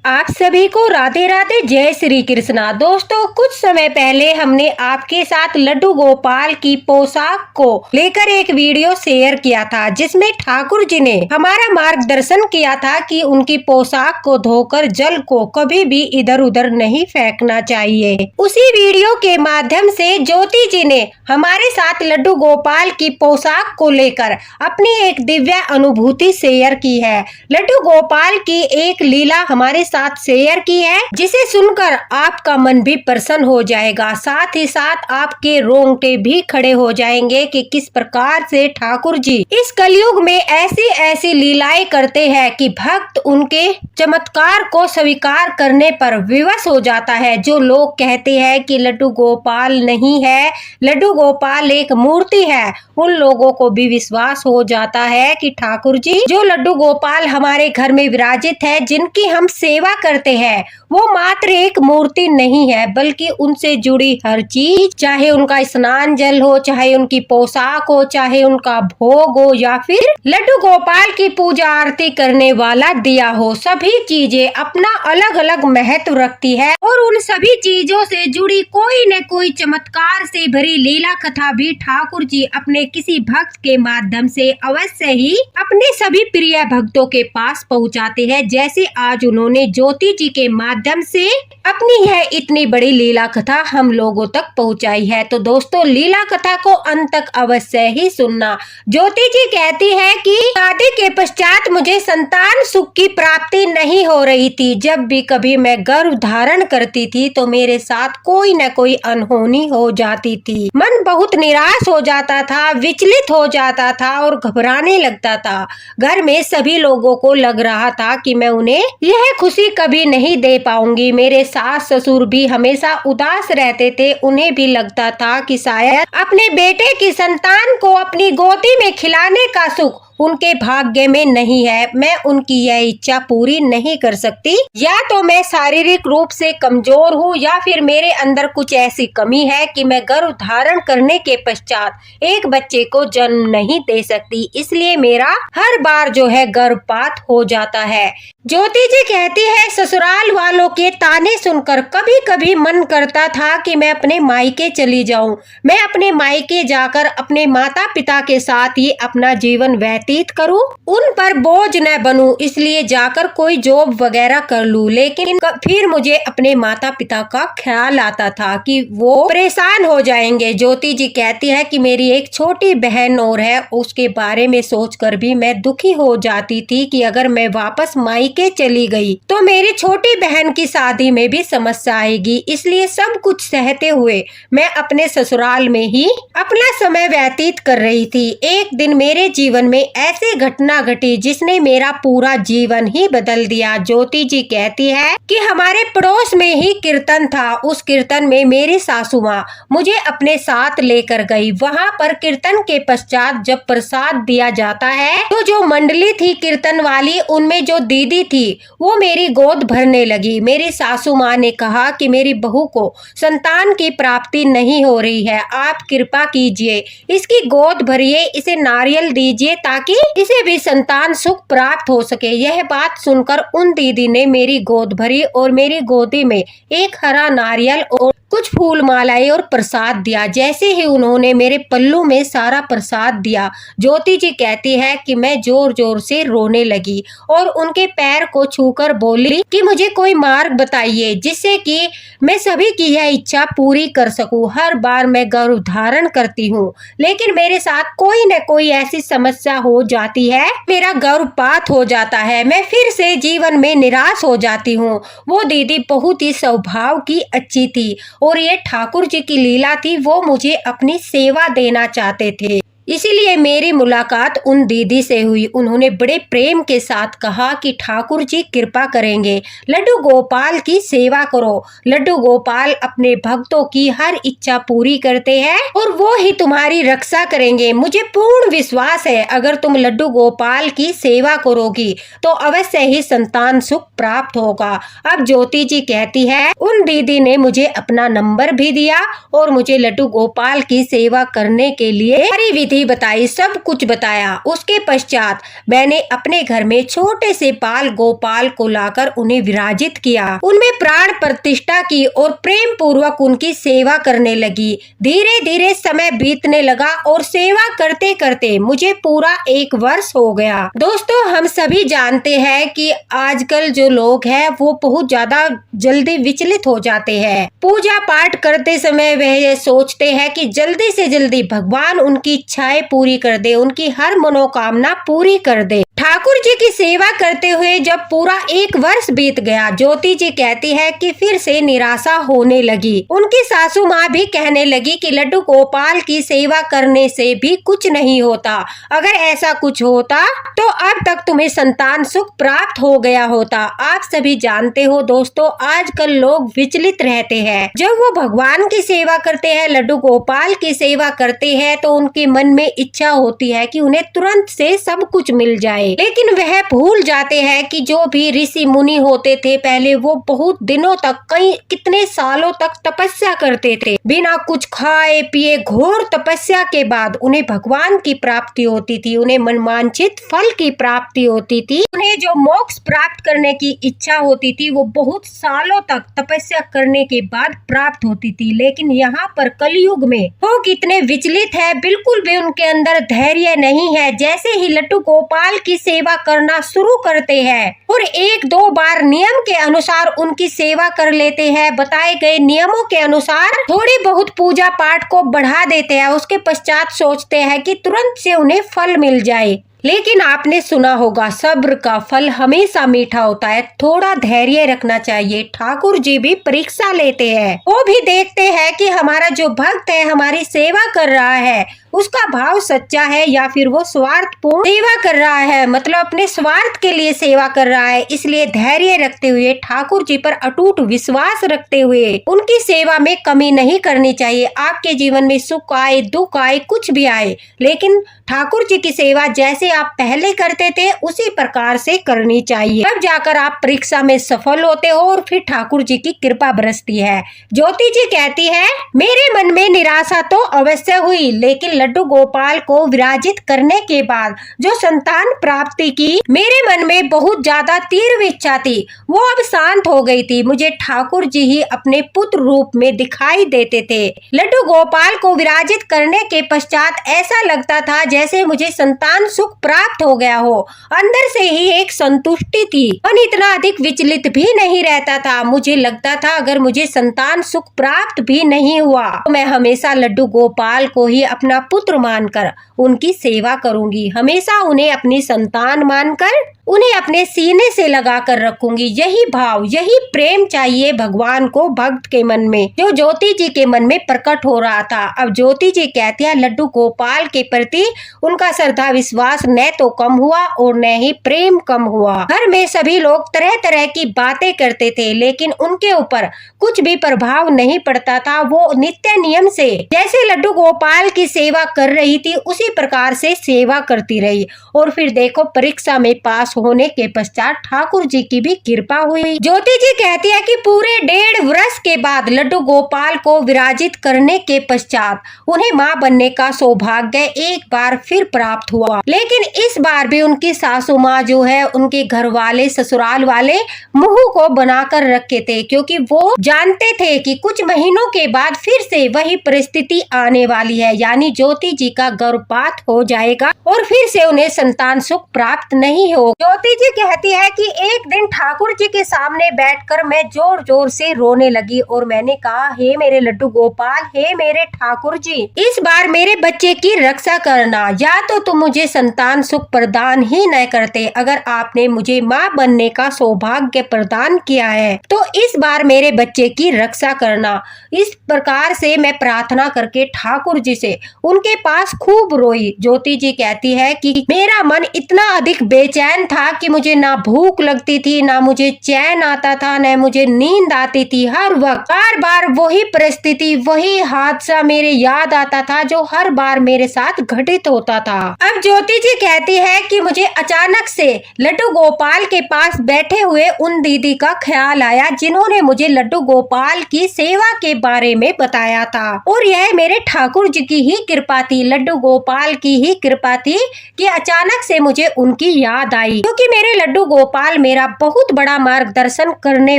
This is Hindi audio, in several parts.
आप सभी को राधे राधे, जय श्री कृष्णा। दोस्तों, कुछ समय पहले हमने आपके साथ लड्डू गोपाल की पोशाक को लेकर एक वीडियो शेयर किया था, जिसमें ठाकुर जी ने हमारा मार्गदर्शन किया था कि उनकी पोशाक को धोकर जल को कभी भी इधर उधर नहीं फेंकना चाहिए। उसी वीडियो के माध्यम से ज्योति जी ने हमारे साथ लड्डू गोपाल की पोशाक को लेकर अपनी एक दिव्य अनुभूति शेयर की है। लड्डू गोपाल की एक लीला हमारे साथ शेयर की है, जिसे सुनकर आपका मन भी प्रसन्न हो जाएगा। साथ ही साथ आपके रोंगटे भी खड़े हो जाएंगे कि किस प्रकार से ठाकुर जी इस कलयुग में ऐसी ऐसी लीलाएं करते हैं कि भक्त उनके चमत्कार को स्वीकार करने पर विवश हो जाता है। जो लोग कहते हैं कि लड्डू गोपाल नहीं है, लड्डू गोपाल एक मूर्ति है, उन लोगों को भी विश्वास हो जाता है कि ठाकुर जी जो लड्डू गोपाल हमारे घर में विराजित है, जिनकी हम सेवा करते हैं, वो मात्र एक मूर्ति नहीं है, बल्कि उनसे जुड़ी हर चीज, चाहे उनका स्नान जल हो, चाहे उनकी पोशाक हो, चाहे उनका भोग हो, या फिर लड्डू गोपाल की पूजा आरती करने वाला दिया हो, सभी चीजें अपना अलग अलग महत्व रखती है। और उन सभी चीजों से जुड़ी कोई न कोई चमत्कार से भरी लीला कथा भी ठाकुर जी अपने किसी भक्त के माध्यम से अवश्य ही अपने सभी प्रिय भक्तों के पास पहुंचाते हैं। जैसे आज उन्होंने ज्योति जी के माध्यम से अपनी यह इतनी बड़ी लीला कथा हम लोगों तक पहुंचाई है। तो दोस्तों, लीला कथा को अंत तक अवश्य ही सुनना। ज्योति जी कहती है कि शादी के पश्चात मुझे संतान सुख की प्राप्ति नहीं हो रही थी। जब भी कभी मैं गर्भ धारण करती थी तो मेरे साथ कोई न कोई अनहोनी हो जाती थी। मन बहुत निराश हो जाता था, विचलित हो जाता था और घबराने लगता था। घर में सभी लोगों को लग रहा था कि मैं उन्हें यह खुशी कभी नहीं दे पाऊंगी। मेरे सास ससुर भी हमेशा उदास रहते थे। उन्हें भी लगता था कि शायद अपने बेटे की संतान को अपनी गोदी में खिलाने का सुख उनके भाग्य में नहीं है। मैं उनकी यह इच्छा पूरी नहीं कर सकती। या तो मैं शारीरिक रूप से कमजोर हूँ, या फिर मेरे अंदर कुछ ऐसी कमी है कि मैं गर्भ धारण करने के पश्चात एक बच्चे को जन्म नहीं दे सकती। इसलिए मेरा हर बार जो है गर्भपात हो जाता है। ज्योति जी कहती है, ससुराल वालों के ताने सुनकर कभी कभी मन करता था कि मैं अपने मायके चली जाऊं। मैं अपने मायके जाकर अपने माता पिता के साथ ही अपना जीवन व्यतीत करूं, उन पर बोझ न बनूं, इसलिए जाकर कोई जॉब वगैरह कर लूं। लेकिन फिर मुझे अपने माता पिता का ख्याल आता था कि वो परेशान हो जाएंगे। ज्योति जी कहती है कि मेरी एक छोटी बहन और है, उसके बारे में सोचकर भी मैं दुखी हो जाती थी कि अगर मैं वापस मायके चली गई तो मेरी छोटी बहन की शादी में भी समस्या आएगी। इसलिए सब कुछ सहते हुए मैं अपने ससुराल में ही अपना समय व्यतीत कर रही थी। एक दिन मेरे जीवन में ऐसी घटना घटी जिसने मेरा पूरा जीवन ही बदल दिया। ज्योति जी कहती है कि हमारे पड़ोस में ही कीर्तन था। उस कीर्तन में मेरी सासू माँ मुझे अपने साथ लेकर गई। वहाँ पर कीर्तन के पश्चात जब प्रसाद दिया जाता है तो जो मंडली थी कीर्तन वाली, उनमें जो दीदी थी वो मेरी गोद भरने लगी। मेरी सासू माँ ने कहा कि मेरी बहू को संतान की प्राप्ति नहीं हो रही है, आप कृपा कीजिए, इसकी गोद भरिए, इसे नारियल दीजिए ताकि इसे भी संतान सुख प्राप्त हो सके। यह बात सुनकर उन दीदी ने मेरी गोद भरी और मेरी गोदी में एक हरा नारियल और कुछ फूल मालाएं और प्रसाद दिया। जैसे ही उन्होंने मेरे पल्लू में सारा प्रसाद दिया, ज्योति जी कहती है कि मैं जोर जोर से रोने लगी और उनके पैर को छूकर बोली कि मुझे कोई मार्ग बताइए जिससे कि मैं सभी की यह इच्छा पूरी कर सकूं। हर बार मैं गर्भ धारण करती हूँ, लेकिन मेरे साथ कोई न कोई ऐसी समस्या हो जाती है, मेरा गर्भपात हो जाता है, मैं फिर से जीवन में निराश हो जाती हूँ। वो दीदी बहुत ही स्वभाव की अच्छी थी और ये ठाकुर जी की लीला थी, वो मुझे अपनी सेवा देना चाहते थे। इसीलिए मेरी मुलाकात उन दीदी से हुई। उन्होंने बड़े प्रेम के साथ कहा कि ठाकुर जी कृपा करेंगे, लड्डू गोपाल की सेवा करो। लड्डू गोपाल अपने भक्तों की हर इच्छा पूरी करते हैं और वो ही तुम्हारी रक्षा करेंगे। मुझे पूर्ण विश्वास है, अगर तुम लड्डू गोपाल की सेवा करोगी तो अवश्य ही संतान सुख प्राप्त होगा। अब ज्योति जी कहती है, उन दीदी ने मुझे अपना नंबर भी दिया और मुझे लड्डू गोपाल की सेवा करने के लिए सारी विधि ही बताई, सब कुछ बताया। उसके पश्चात मैंने अपने घर में छोटे से बाल गोपाल को लाकर उन्हें विराजित किया, उनमें प्राण प्रतिष्ठा की और प्रेम पूर्वक उनकी सेवा करने लगी। धीरे धीरे समय बीतने लगा और सेवा करते करते मुझे पूरा 1 वर्ष हो गया। दोस्तों, हम सभी जानते हैं कि आजकल जो लोग हैं वो बहुत ज्यादा जल्दी विचलित हो जाते हैं। पूजा पाठ करते समय वह ये सोचते हैं कि जल्दी से जल्दी भगवान उनकी इच्छाएं पूरी कर दे, उनकी हर मनोकामना पूरी कर दे। ठाकुर जी की सेवा करते हुए जब पूरा 1 वर्ष बीत गया, ज्योति जी कहती है कि फिर से निराशा होने लगी। उनकी सासू माँ भी कहने लगी कि लड्डू गोपाल की सेवा करने से भी कुछ नहीं होता। अगर ऐसा कुछ होता तो अब तक तुम्हें संतान सुख प्राप्त हो गया होता। आप सभी जानते हो दोस्तों, आजकल लोग विचलित रहते हैं। जब वो भगवान की सेवा करते हैं, लड्डू गोपाल की सेवा करते हैं, तो उनके मन में इच्छा होती है कि उन्हें तुरंत से सब कुछ मिल जाए, लेकिन वह भूल जाते हैं कि जो भी ऋषि मुनि होते थे पहले, वो बहुत दिनों तक, कई कितने सालों तक तपस्या करते थे। बिना कुछ खाए पिए घोर तपस्या के बाद उन्हें भगवान की प्राप्ति होती थी, उन्हें मनमांछित फल की प्राप्ति होती थी। उन्हें जो मोक्ष प्राप्त करने की इच्छा होती थी वो बहुत सालों तक तपस्या करने के बाद प्राप्त होती थी। लेकिन यहाँ पर कलयुग में वो कितने विचलित है, बिल्कुल भी उनके अंदर धैर्य नहीं है। जैसे ही लड्डू गोपाल की सेवा करना शुरू करते हैं और 1-2 बार नियम के अनुसार उनकी सेवा कर लेते हैं, बताए गए नियमों के अनुसार थोड़ी बहुत पूजा पाठ को बढ़ा देते हैं, उसके पश्चात सोचते हैं कि तुरंत से उन्हें फल मिल जाए। लेकिन आपने सुना होगा, सब्र का फल हमेशा मीठा होता है, थोड़ा धैर्य रखना चाहिए। ठाकुर जी भी परीक्षा लेते हैं, वो भी देखते हैं कि हमारा जो भक्त है हमारी सेवा कर रहा है, उसका भाव सच्चा है या फिर वो स्वार्थपूर्ण सेवा कर रहा है, मतलब अपने स्वार्थ के लिए सेवा कर रहा है। इसलिए धैर्य रखते हुए, ठाकुर जी पर अटूट विश्वास रखते हुए उनकी सेवा में कमी नहीं करनी चाहिए। आपके जीवन में सुख आए, दुख आए, कुछ भी आए, लेकिन ठाकुर जी की सेवा जैसे आप पहले करते थे उसी प्रकार से करनी चाहिए। तब जाकर आप परीक्षा में सफल होते हो और फिर ठाकुर जी की कृपा बरसती है। ज्योति जी कहती है, मेरे मन में निराशा तो अवश्य हुई, लेकिन लड्डू गोपाल को विराजित करने के बाद जो संतान प्राप्ति की मेरे मन में बहुत ज्यादा तीव्र इच्छा थी, वो अब शांत हो गई थी। मुझे ठाकुर जी ही अपने पुत्र रूप में दिखाई देते थे। लड्डू गोपाल को विराजित करने के पश्चात ऐसा लगता था जैसे मुझे संतान सुख प्राप्त हो गया हो। अंदर से ही एक संतुष्टि थी, मन इतना अधिक विचलित भी नहीं रहता था। मुझे लगता था अगर मुझे संतान सुख प्राप्त भी नहीं हुआ तो मैं हमेशा लड्डू गोपाल को ही अपना पुत्र मानकर उनकी सेवा करूंगी, हमेशा उन्हें अपनी संतान मानकर उन्हें अपने सीने से लगा कर रखूंगी। यही भाव, यही प्रेम चाहिए भगवान को भक्त के मन में, जो ज्योति जी के मन में प्रकट हो रहा था। अब ज्योति जी कहती है, लड्डू गोपाल के प्रति उनका श्रद्धा विश्वास न तो कम हुआ और न ही प्रेम कम हुआ। घर में सभी लोग तरह तरह की बातें करते थे, लेकिन उनके ऊपर कुछ भी प्रभाव नहीं पड़ता था। वो नित्य नियम से जैसे लड्डू गोपाल की सेवा कर रही थी उसी प्रकार से सेवा करती रही। और फिर देखो, परीक्षा में पास होने के पश्चात ठाकुर जी की भी कृपा हुई। ज्योति जी कहती है कि पूरे 1.5 वर्ष के बाद लड्डू गोपाल को विराजित करने के पश्चात उन्हें मां बनने का सौभाग्य एक बार फिर प्राप्त हुआ। लेकिन इस बार भी उनकी सासू माँ जो है, उनके घर वाले, ससुराल वाले मुंह को बनाकर रखे थे, क्योंकि वो जानते थे कि कुछ महीनों के बाद फिर से वही परिस्थिति आने वाली है, यानी ज्योति जी का गर्भपात हो जाएगा और फिर से उन्हें संतान सुख प्राप्त नहीं हो। ज्योति जी कहती है कि एक दिन ठाकुर जी के सामने बैठकर मैं जोर जोर से रोने लगी और मैंने कहा, हे मेरे लड्डू गोपाल, हे मेरे ठाकुर जी, इस बार मेरे बच्चे की रक्षा करना। या तो तुम मुझे संतान सुख प्रदान ही न करते, अगर आपने मुझे माँ बनने का सौभाग्य प्रदान किया है तो इस बार मेरे बच्चे की रक्षा करना। इस प्रकार से मैं प्रार्थना करके ठाकुर जी से उनके पास खूब रोई। ज्योति जी कहती है कि मेरा मन इतना अधिक बेचैन था कि मुझे ना भूख लगती थी, ना मुझे चैन आता था, न मुझे नींद आती थी। हर वक्त बार बार वही परिस्थिति, वही हादसा मेरे याद आता था जो हर बार मेरे साथ घटित होता था। अब ज्योति जी कहती है कि मुझे अचानक से लड्डू गोपाल के पास बैठे हुए उन दीदी का ख्याल आया जिन्होंने मुझे लड्डू गोपाल की सेवा के बारे में बताया था, और यह मेरे ठाकुर जी की ही कृपा थी, लड्डू गोपाल की ही कृपा थी कि अचानक से मुझे उनकी याद आई, क्योंकि मेरे लड्डू गोपाल मेरा बहुत बड़ा मार्गदर्शन करने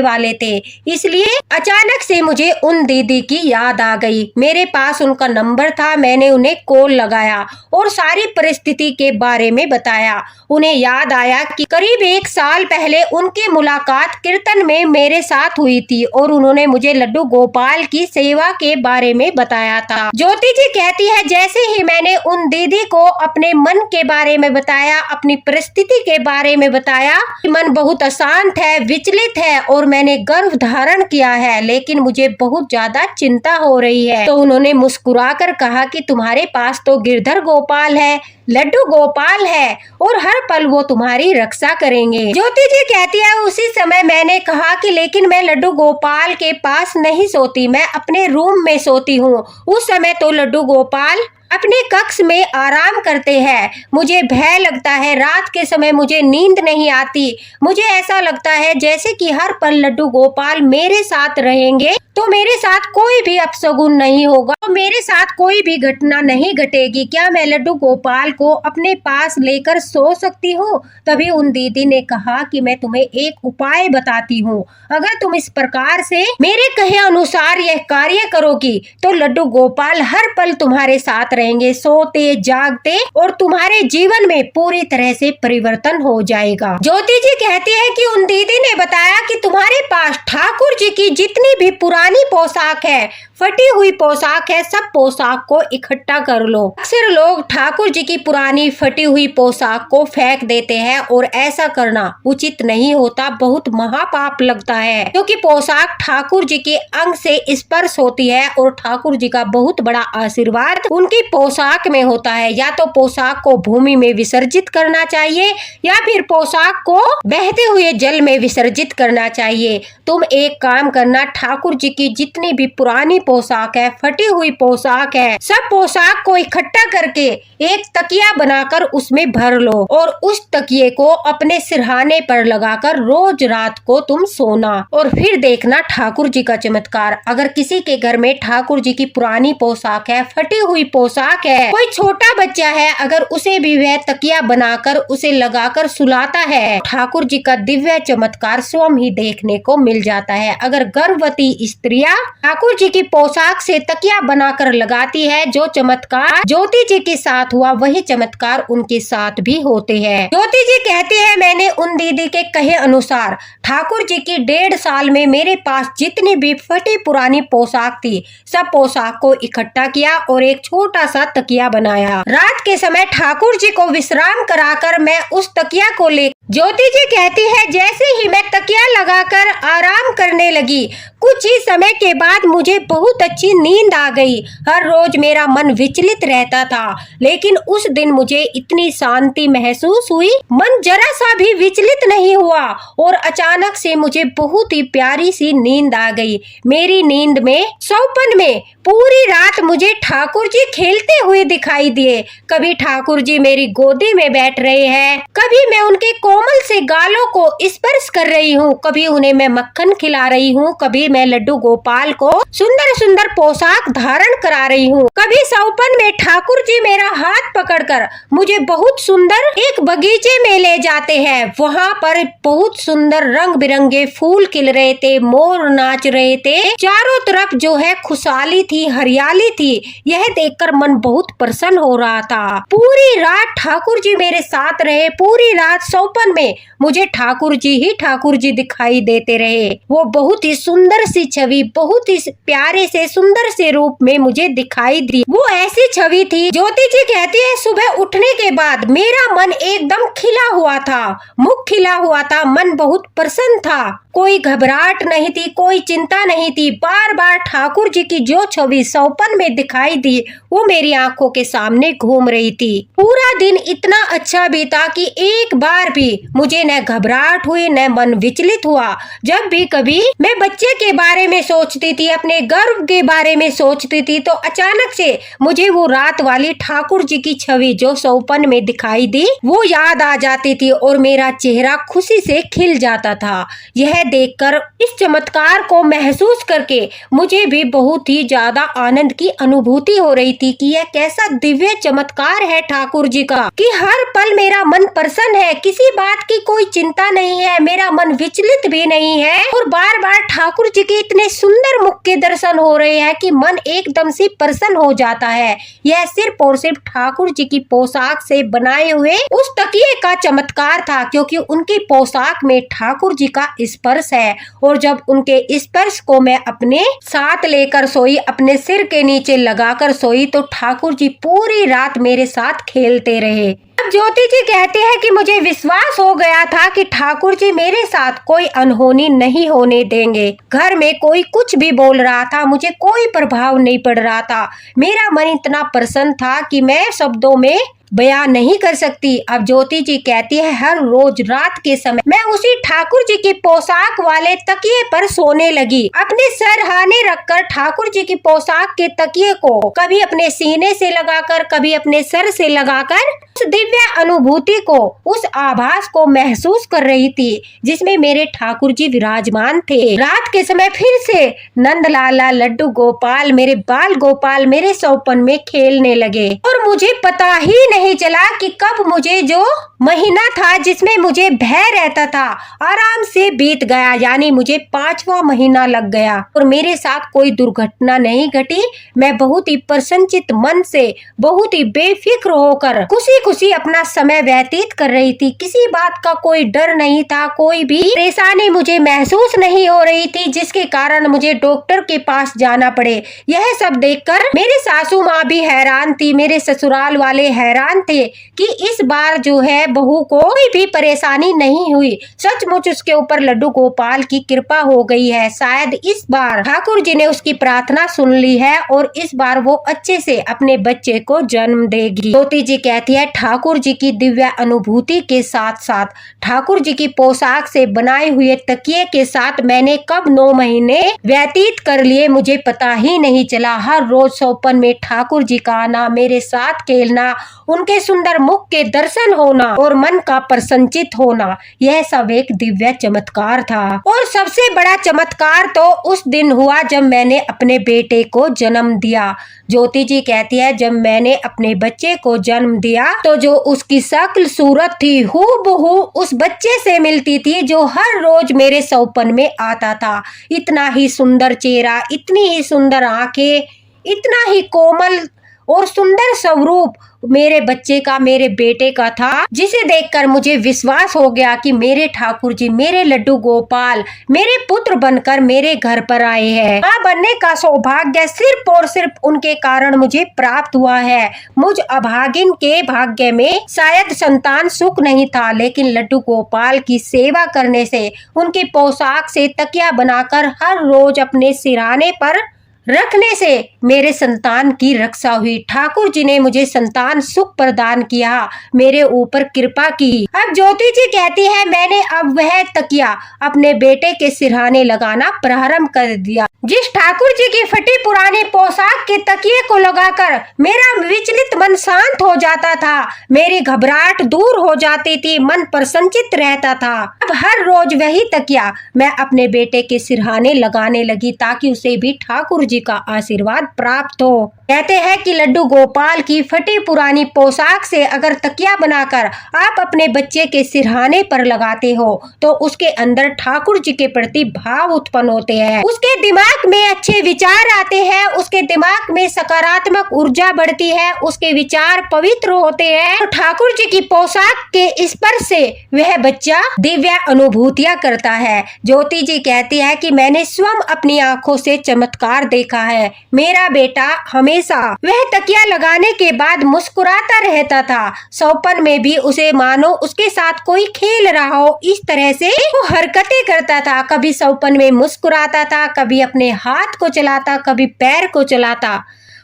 वाले थे। इसलिए अचानक से मुझे उन दीदी की याद आ गई। मेरे पास उनका नंबर था, मैंने उन्हें कॉल लगाया और सारी परिस्थिति के बारे में बताया। उन्हें याद आया कि करीब 1 साल पहले उनकी मुलाकात कीर्तन में मेरे साथ हुई थी और उन्होंने मुझे लड्डू गोपाल की सेवा के बारे में बताया था। ज्योति जी कहती है जैसे ही मैंने उन दीदी को अपने मन के बारे में बताया, अपनी परिस्थिति के बारे में बताया, मन बहुत अशांत है, विचलित है और मैंने गर्भ धारण किया है, लेकिन मुझे बहुत ज्यादा चिंता हो रही है, तो उन्होंने मुस्कुराकर कहा कि तुम्हारे पास तो गिरधर गोपाल है, लड्डू गोपाल है और हर पल वो तुम्हारी रक्षा करेंगे। ज्योति जी कहती है उसी समय मैंने कहा कि लेकिन मैं लड्डू गोपाल के पास नहीं सोती, मैं अपने रूम में सोती हूँ। उस समय तो लड्डू गोपाल अपने कक्ष में आराम करते हैं। मुझे भय लगता है, रात के समय मुझे नींद नहीं आती, मुझे ऐसा लगता है जैसे कि हर पल लड्डू गोपाल मेरे साथ रहेंगे तो मेरे साथ कोई भी अपशगुन नहीं होगा, तो मेरे साथ कोई भी घटना नहीं घटेगी। क्या मैं लड्डू गोपाल को अपने पास लेकर सो सकती हूँ? तभी उन दीदी ने कहा कि मैं तुम्हें एक उपाय बताती हूँ, अगर तुम इस प्रकार से मेरे कहे अनुसार यह कार्य करोगी तो लड्डू गोपाल हर पल तुम्हारे साथ रहेंगे, सोते जागते, और तुम्हारे जीवन में पूरी तरह से परिवर्तन हो जाएगा। ज्योति जी कहती है कि उन दीदी ने बताया कि तुम्हारे पास ठाकुर जी की जितनी भी पुरानी पोशाक है, फटी हुई पोशाक है, सब पोशाक को इकट्ठा कर लो। अक्सर लोग ठाकुर जी की पुरानी फटी हुई पोशाक को फेंक देते हैं और ऐसा करना उचित नहीं होता, बहुत महापाप लगता है, क्योंकि पोशाक ठाकुर जी के अंग से स्पर्श होती है और ठाकुर जी का बहुत बड़ा आशीर्वाद उनकी पोशाक में होता है। या तो पोशाक को भूमि में विसर्जित करना चाहिए या फिर पोशाक को बहते हुए जल में विसर्जित करना चाहिए। तुम एक काम करना, ठाकुर जी की जितनी भी पुरानी पोशाक है, फटी हुई पोशाक है, सब पोशाक को इकट्ठा करके एक तकिया बनाकर उसमें भर लो और उस तकिए को अपने सिरहाने पर लगाकर रोज रात को तुम सोना और फिर देखना ठाकुर जी का चमत्कार। अगर किसी के घर में ठाकुर जी की पुरानी पोशाक है, फटी हुई पोशाक है, कोई छोटा बच्चा है, अगर उसे भी वह तकिया बनाकर उसे लगाकर सुलाता है, ठाकुर जी का दिव्य चमत्कार स्वयं ही देखने को मिल जाता है। अगर गर्भवती स्त्रियां ठाकुर जी की पोशाक से तकिया बनाकर लगाती है, जो चमत्कार ज्योति जी के साथ हुआ वही चमत्कार उनके साथ भी होते हैं। ज्योति जी कहती है मैंने उन दीदी के कहे अनुसार ठाकुर जी की 1.5 साल में मेरे पास जितनी भी फटी पुरानी पोशाक थी, सब पोशाक को इकट्ठा किया और एक छोटा सा तकिया बनाया। रात के समय ठाकुर जी को विश्राम कराकर मैं उस तकिया को ले, ज्योति जी कहती है जैसे ही मैं तकिया लगाकर आराम करने लगी, कुछ ही समय के बाद मुझे बहुत अच्छी नींद आ गई। हर रोज मेरा मन विचलित रहता था, लेकिन उस दिन मुझे इतनी शांति महसूस हुई, मन जरा सा भी विचलित नहीं हुआ और अचानक से मुझे बहुत ही प्यारी सी नींद आ गई। मेरी नींद में सौपन में पूरी रात मुझे ठाकुर जी खेलते हुए दिखाई दिए। कभी ठाकुर जी मेरी गोदी में बैठ रहे हैं, कभी मैं उनके कोमल से गालों को स्पर्श कर रही हूँ, कभी उन्हें मैं मक्खन खिला रही हूँ, कभी मैं लड्डू गोपाल को सुंदर सुंदर पोशाक धारण करा रही हूँ, कभी सौपन में ठाकुर जी मेरा हाथ पकड़कर मुझे बहुत सुंदर एक बगीचे में ले जाते हैं। वहाँ पर बहुत सुंदर रंग बिरंगे फूल खिल रहे थे, मोर नाच रहे थे, चारों तरफ जो है खुशहाली थी, हरियाली थी। यह देखकर मन बहुत प्रसन्न हो रहा था। पूरी रात ठाकुर जी मेरे साथ रहे, पूरी रात सौपन में मुझे ठाकुर जी ही ठाकुर जी दिखाई देते रहे। वो बहुत ही सुंदर सी छवि, बहुत ही प्यारे प्यारे से सुंदर से रूप में मुझे दिखाई दी। वो ऐसी छवि थी, ज्योति जी कहती है, सुबह उठने के बाद मेरा मन एकदम खिला हुआ था, मुख खिला हुआ था, मन बहुत प्रसन्न था, कोई घबराहट नहीं थी, कोई चिंता नहीं थी। बार बार ठाकुर जी की जो छवि सपन में दिखाई दी वो मेरी आंखों के सामने घूम रही थी। पूरा दिन इतना अच्छा बीता कि एक बार भी मुझे न घबराहट हुई न मन विचलित हुआ। जब भी कभी मैं बच्चे के बारे में सोचती थी, अपने गर्व के बारे में सोचती थी, तो अचानक से मुझे वो रात वाली ठाकुर जी की छवि जो सपन में दिखाई दी वो याद आ जाती थी और मेरा चेहरा खुशी से खिल जाता था। यह देखकर, इस चमत्कार को महसूस करके मुझे भी बहुत ही ज्यादा आनंद की अनुभूति हो रही थी कि यह कैसा दिव्य चमत्कार है ठाकुर जी का, कि हर पल मेरा मन प्रसन्न है, किसी बात की कोई चिंता नहीं है, मेरा मन विचलित भी नहीं है और बार बार ठाकुर जी के इतने सुंदर मुख के दर्शन हो रहे हैं कि मन एकदम से प्रसन्न हो जाता है। यह सिर्फ और सिर्फ ठाकुर जी की पोशाक से बनाए हुए उस तकिए का चमत्कार था, क्योंकि उनकी पोशाक में ठाकुर जी का स्पर्श है और जब उनके स्पर्श को मैं अपने साथ लेकर सोई, अपने सिर के नीचे लगाकर सोई, तो ठाकुर जी पूरी रात मेरे साथ खेलते रहे। अब ज्योति जी कहते हैं कि मुझे विश्वास हो गया था कि ठाकुर जी मेरे साथ कोई अनहोनी नहीं होने देंगे। घर में कोई कुछ भी बोल रहा था, मुझे कोई प्रभाव नहीं पड़ रहा था। मेरा मन इतना प्रसन्न था कि मैं शब्दों में बयान नहीं कर सकती। अब ज्योति जी कहती है, हर रोज रात के समय मैं उसी ठाकुर जी की पोशाक वाले तकिए पर सोने लगी। अपने सरहाने रखकर ठाकुर जी की पोशाक के तकिए को कभी अपने सीने से लगाकर, कभी अपने सर से लगाकर उस दिव्य अनुभूति को, उस आभास को महसूस कर रही थी जिसमें मेरे ठाकुर जी विराजमान थे। रात के समय फिर से नंदलाला, लड्डू गोपाल, मेरे बाल गोपाल मेरे सौपन में खेलने लगे और मुझे पता ही नहीं चला कि कब मुझे जो महीना था जिसमें मुझे भय रहता था आराम से बीत गया, यानी मुझे 5वां महीना लग गया और मेरे साथ कोई दुर्घटना नहीं घटी। मैं बहुत ही प्रसन्नचित मन से, बहुत ही बेफिक्र होकर खुशी खुशी अपना समय व्यतीत कर रही थी। किसी बात का कोई डर नहीं था, कोई भी परेशानी मुझे महसूस नहीं हो रही थी जिसके कारण मुझे डॉक्टर के पास जाना पड़े। यह सब देखकर मेरे सासू माँ भी हैरान थी, मेरे ससुराल वाले हैरान थे कि इस बार जो है बहू को कोई भी परेशानी नहीं हुई। सचमुच उसके ऊपर लड्डू गोपाल की कृपा हो गई है। शायद इस बार ठाकुर जी ने उसकी प्रार्थना सुन ली है और इस बार वो अच्छे से अपने बच्चे को जन्म देगी। ज्योति जी कहती है, ठाकुर जी की दिव्य अनुभूति के साथ साथ ठाकुर जी की पोशाक से बनाए हुए तकिए के साथ मैंने कब 9 महीने व्यतीत कर लिए मुझे पता ही नहीं चला। हर रोज सौपन में ठाकुर जी का आना, मेरे साथ खेलना, उनके सुंदर मुख के दर्शन होना और मन का प्रसन्नचित होना, यह सब एक दिव्य चमत्कार था। और सबसे बड़ा चमत्कार तो उस दिन हुआ जब मैंने अपने बेटे को जन्म दिया। ज्योति जी कहती है, जब मैंने अपने बच्चे को जन्म दिया तो जो उसकी शक्ल सूरत थी हूबहू उस बच्चे से मिलती थी जो हर रोज मेरे सौपन में आता था। इतना ही सुंदर चेहरा, इतनी ही सुंदर आंखें, इतना ही कोमल और सुंदर स्वरूप मेरे बच्चे का, मेरे बेटे का था, जिसे देखकर मुझे विश्वास हो गया कि मेरे ठाकुर जी, मेरे लड्डू गोपाल मेरे पुत्र बनकर मेरे घर पर आए हैं। मां बनने का सौभाग्य सिर्फ और सिर्फ उनके कारण मुझे प्राप्त हुआ है। मुझ अभागिन के भाग्य में शायद संतान सुख नहीं था, लेकिन लड्डू गोपाल की सेवा करने से, उनकी पोशाक से तकिया बनाकर हर रोज अपने सिरहाने पर रखने से मेरे संतान की रक्षा हुई। ठाकुर जी ने मुझे संतान सुख प्रदान किया, मेरे ऊपर कृपा की। अब ज्योति जी कहती है, मैंने अब वह तकिया अपने बेटे के सिरहाने लगाना प्रारंभ कर दिया। जिस ठाकुर जी की फटी पुरानी पोशाक के तकिए को लगाकर मेरा विचलित मन शांत हो जाता था, मेरी घबराहट दूर हो जाती थी, मन प्रसन्नचित रहता था। अब हर रोज वही तकिया मैं अपने बेटे के सिरहाने लगाने लगी ताकि उसे भी ठाकुर जी का आशीर्वाद प्राप्त हो। कहते हैं कि लड्डू गोपाल की फटी पुरानी पोशाक से अगर तकिया बनाकर आप अपने बच्चे के सिरहाने पर लगाते हो तो उसके अंदर ठाकुर जी के प्रति भाव उत्पन्न होते हैं, उसके दिमाग में अच्छे विचार आते हैं, उसके दिमाग में सकारात्मक ऊर्जा बढ़ती है, उसके विचार पवित्र होते हैं। तो ठाकुर जी की पोशाक के स्पर्श से वह बच्चा दिव्य अनुभूतियां करता है। ज्योति जी कहती है कि मैंने स्वयं अपनी आंखों से चमत्कार देखा है। मेरा बेटा हमेशा वह तकिया लगाने के बाद मुस्कुराता रहता था। सपन में भी उसे मानो उसके साथ कोई खेल रहा हो, इस तरह से वो हरकतें करता था। कभी सपन में मुस्कुराता था, कभी अपने हाथ को चलाता, कभी पैर को चलाता।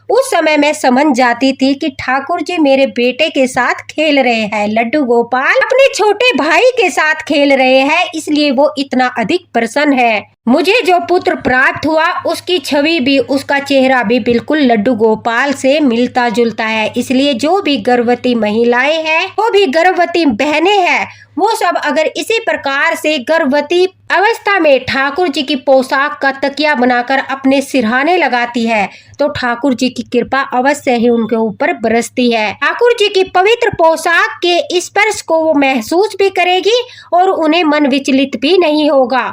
उस समय मैं समझ जाती थी कि ठाकुर जी मेरे बेटे के साथ खेल रहे हैं। लड्डू गोपाल अपने छोटे भाई के साथ खेल रहे हैं, इसलिए वो इतना अधिक प्रसन्न है। मुझे जो पुत्र प्राप्त हुआ उसकी छवि भी, उसका चेहरा भी बिल्कुल लड्डू गोपाल से मिलता जुलता है। इसलिए जो भी गर्भवती महिलाएं हैं, वो भी गर्भवती बहनें हैं, वो सब अगर इसी प्रकार से गर्भवती अवस्था में ठाकुर जी की पोशाक का तकिया बनाकर अपने सिरहाने लगाती है तो ठाकुर जी की कृपा अवश्य ही उनके ऊपर बरसती है। ठाकुर जी की पवित्र पोशाक के स्पर्श को वो महसूस भी करेगी और उन्हें मन विचलित भी नहीं होगा।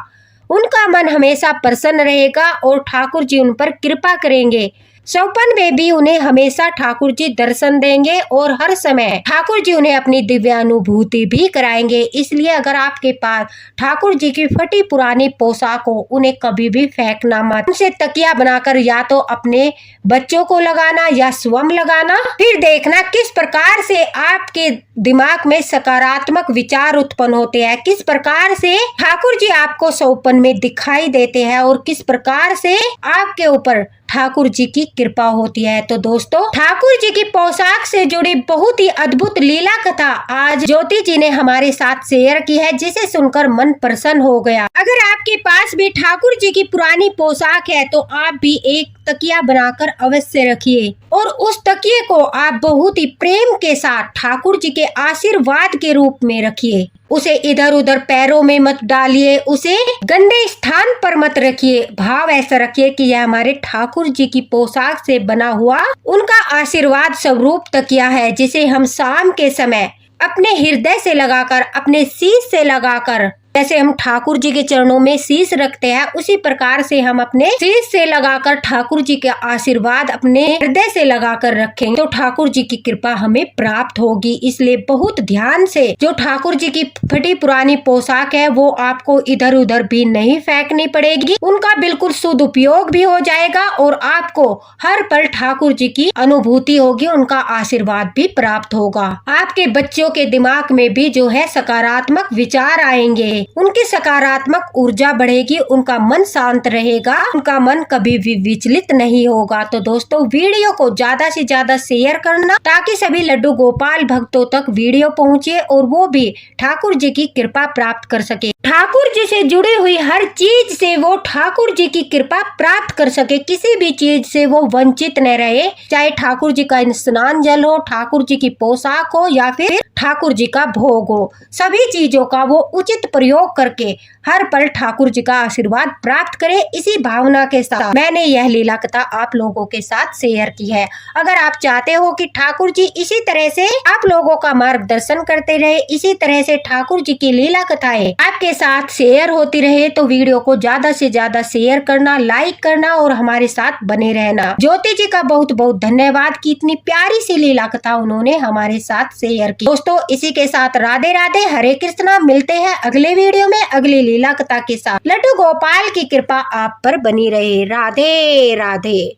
उनका मन हमेशा प्रसन्न रहेगा और ठाकुर जी उन पर कृपा करेंगे। सपन में भी उन्हें हमेशा ठाकुर जी दर्शन देंगे और हर समय ठाकुर जी उन्हें अपनी दिव्यानुभूति भी कराएंगे। इसलिए अगर आपके पास ठाकुर जी की फटी पुरानी पोशाक हो, उन्हें कभी भी फेंकना मत। उनसे तकिया बनाकर या तो अपने बच्चों को लगाना या स्वयं लगाना, फिर देखना किस प्रकार से आपके दिमाग में सकारात्मक विचार उत्पन्न होते हैं, किस प्रकार से ठाकुर जी आपको सपन में दिखाई देते हैं और किस प्रकार से आपके ऊपर ठाकुर जी की कृपा होती है। तो दोस्तों, ठाकुर जी की पोशाक से जुड़ी बहुत ही अद्भुत लीला कथा आज ज्योति जी ने हमारे साथ शेयर की है, जिसे सुनकर मन प्रसन्न हो गया। अगर आपके पास भी ठाकुर जी की पुरानी पोशाक है तो आप भी एक तकिया बनाकर अवश्य रखिए और उस तकिए को आप बहुत ही प्रेम के साथ ठाकुर जी के आशीर्वाद के रूप में रखिए। उसे इधर उधर पैरों में मत डालिए, उसे गंदे स्थान पर मत रखिए। भाव ऐसा रखिए कि यह हमारे ठाकुर जी की पोशाक से बना हुआ उनका आशीर्वाद स्वरूप तकिया है, जिसे हम शाम के समय अपने हृदय से लगाकर, अपने शीश से लगाकर, जैसे हम ठाकुर जी के चरणों में शीश रखते हैं, उसी प्रकार से हम अपने शीश से लगाकर ठाकुर जी के आशीर्वाद अपने हृदय से लगाकर रखेंगे तो ठाकुर जी की कृपा हमें प्राप्त होगी। इसलिए बहुत ध्यान से जो ठाकुर जी की फटी पुरानी पोशाक है वो आपको इधर उधर भी नहीं फेंकनी पड़ेगी, उनका बिल्कुल सदुपयोग भी हो जाएगा और आपको हर पल ठाकुर जी की अनुभूति होगी, उनका आशीर्वाद भी प्राप्त होगा। आपके बच्चों के दिमाग में भी जो है सकारात्मक विचार आएंगे, उनकी सकारात्मक ऊर्जा बढ़ेगी, उनका मन शांत रहेगा, उनका मन कभी भी विचलित नहीं होगा। तो दोस्तों, वीडियो को ज्यादा से ज्यादा शेयर करना ताकि सभी लड्डू गोपाल भक्तों तक वीडियो पहुंचे और वो भी ठाकुर जी की कृपा प्राप्त कर सके, ठाकुर जी से जुड़ी हुई हर चीज से वो ठाकुर जी की कृपा प्राप्त कर सके, किसी भी चीज से वो वंचित न रहे, चाहे ठाकुर जी का स्नान जल हो, ठाकुर जी की पोशाक हो या फिर ठाकुर जी का भोग हो, सभी चीजों का वो उचित प्रयोग करके हर पल ठाकुर जी का आशीर्वाद प्राप्त करे। इसी भावना के साथ मैंने यह लीला कथा आप लोगों के साथ शेयर की है। अगर आप चाहते हो कि ठाकुर जी इसी तरह से आप लोगों का मार्गदर्शन करते रहे, इसी तरह से ठाकुर जी की लीला कथाएं आपके साथ शेयर होती रहे, तो वीडियो को ज्यादा से ज्यादा शेयर करना, लाइक करना और हमारे साथ बने रहना। ज्योति जी का बहुत बहुत धन्यवाद कि इतनी प्यारी सी लीला कथा उन्होंने हमारे साथ शेयर की। दोस्तों, इसी के साथ राधे राधे, हरे कृष्णा। मिलते हैं अगले वीडियो में अगली लीला कथा के साथ। लड्डू गोपाल की कृपा आप पर बनी रहे। राधे राधे।